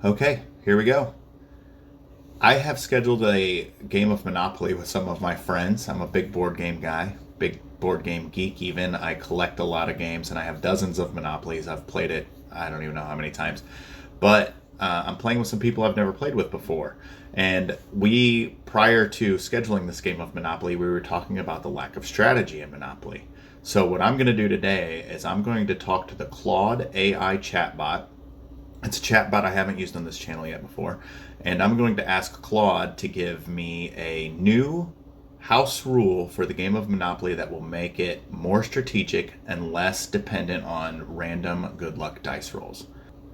Okay, here we go. I have scheduled a game of Monopoly with some of my friends. I'm a big board game guy, big board game geek even. I collect a lot of games and I have dozens of Monopolies. I've played it, I don't even know how many times. But I'm playing with some people I've never played with before. And prior to scheduling this game of Monopoly, we were talking about the lack of strategy in Monopoly. So, what I'm going to do today is I'm going to talk to the Claude AI chatbot. It's a chatbot I haven't used on this channel yet before. And I'm going to ask Claude to give me a new house rule for the game of Monopoly that will make it more strategic and less dependent on random good luck dice rolls.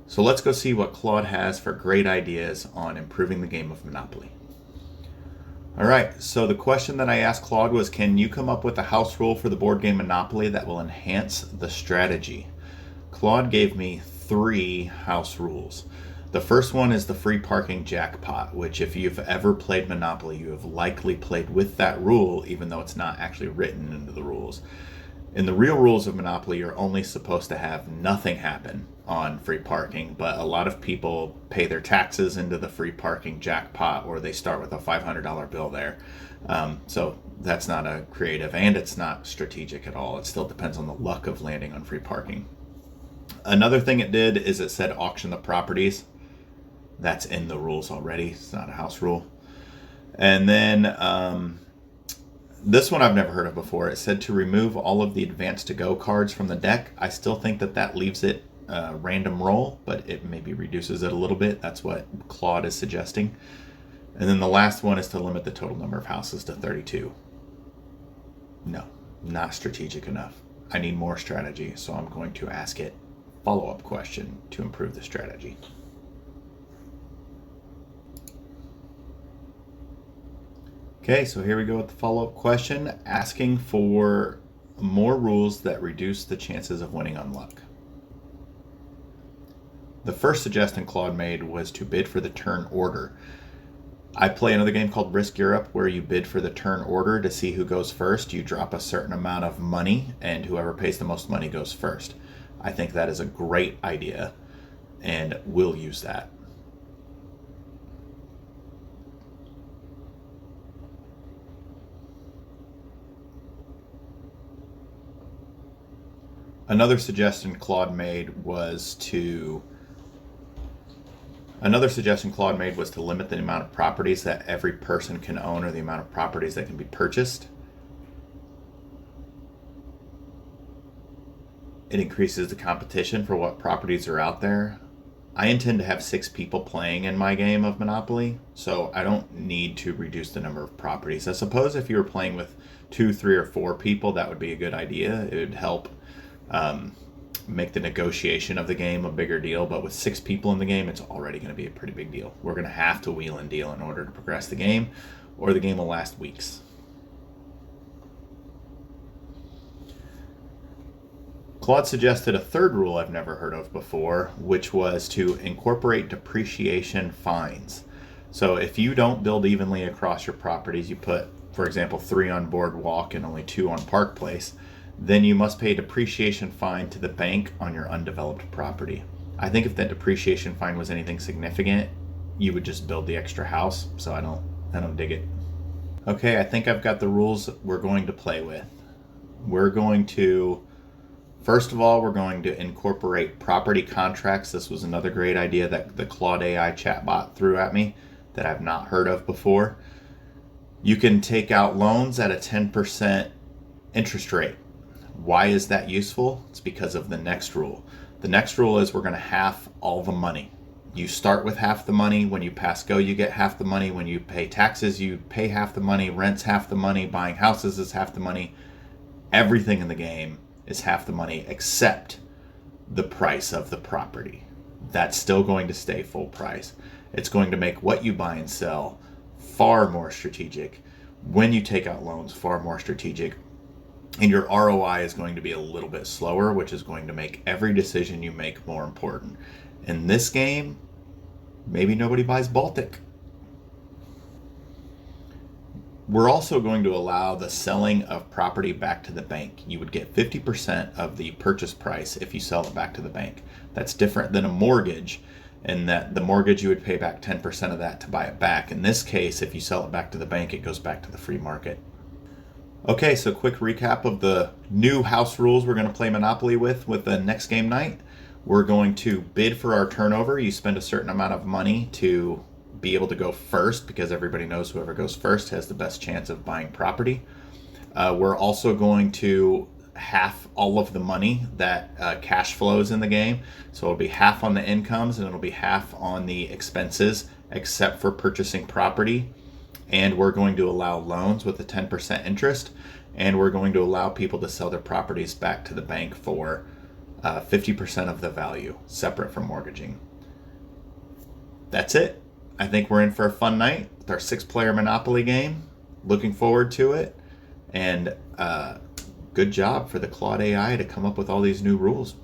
So let's go see what Claude has for great ideas on improving the game of Monopoly. All right, so the question that I asked Claude was, can you come up with a house rule for the board game Monopoly that will enhance the strategy? Claude gave me 3 house rules. The first one is the free parking jackpot, which if you've ever played Monopoly, you have likely played with that rule, even though it's not actually written into the rules. In the real rules of Monopoly, you're only supposed to have nothing happen on free parking, but a lot of people pay their taxes into the free parking jackpot, or they start with a $500 bill there. So that's not a creative, and it's not strategic at all. It still depends on the luck of landing on free parking. Another thing it did is it said auction the properties. That's in the rules already. It's not a house rule. And then this one I've never heard of before. It said to remove all of the advance to go cards from the deck. I still think that leaves it random roll, but it maybe reduces it a little bit. That's what Claude is suggesting. And then the last one is to limit the total number of houses to 32. No, not strategic enough. I need more strategy, so I'm going to ask it follow-up question to improve the strategy. Okay, so here we go with the follow-up question, asking for more rules that reduce the chances of winning on luck. The first suggestion Claude made was to bid for the turn order. I play another game called Risk Europe where you bid for the turn order to see who goes first. You drop a certain amount of money and whoever pays the most money goes first. I think that is a great idea and we'll use that. Another suggestion Claude made was to limit the amount of properties that every person can own or the amount of properties that can be purchased. It increases the competition for what properties are out there. I intend to have 6 people playing in my game of Monopoly, so I don't need to reduce the number of properties. I suppose if you were playing with 2, 3, or 4 people, that would be a good idea. It would help make the negotiation of the game a bigger deal, but with 6 people in the game, it's already going to be a pretty big deal. We're going to have to wheel and deal in order to progress the game, or the game will last weeks. Claude suggested a third rule I've never heard of before, which was to incorporate depreciation fines. So if you don't build evenly across your properties, you put, for example, 3 on Boardwalk and only 2 on Park Place, then you must pay a depreciation fine to the bank on your undeveloped property. I think if that depreciation fine was anything significant, you would just build the extra house, so I don't dig it. Okay, I think I've got the rules we're going to play with. First of all, we're going to incorporate property contracts. This was another great idea that the Claude AI chatbot threw at me that I've not heard of before. You can take out loans at a 10% interest rate. Why is that useful? It's because of the next rule. The next rule is we're going to half all the money. You start with half the money. When you pass go, you get half the money. When you pay taxes, you pay half the money. Rent's half the money. Buying houses is half the money. Everything in the game is half the money except the price of the property. That's still going to stay full price. It's going to make what you buy and sell far more strategic. When you take out loans, far more strategic. And your ROI is going to be a little bit slower, which is going to make every decision you make more important. In this game, maybe nobody buys Baltic. We're also going to allow the selling of property back to the bank. You would get 50% of the purchase price if you sell it back to the bank. That's different than a mortgage. and that the mortgage, you would pay back 10% of that to buy it back. In this case, if you sell it back to the bank, it goes back to the free market. Okay, so quick recap of the new house rules we're going to play Monopoly with the next game night. We're going to bid for our turnover. You spend a certain amount of money to be able to go first, because everybody knows whoever goes first has the best chance of buying property. We're also going to half all of the money that cash flows in the game. So it'll be half on the incomes and it'll be half on the expenses, except for purchasing property. And we're going to allow loans with a 10% interest. And we're going to allow people to sell their properties back to the bank for 50% of the value, separate from mortgaging. That's it. I think we're in for a fun night with our 6-player Monopoly game. Looking forward to it. And good job for the Claude AI to come up with all these new rules.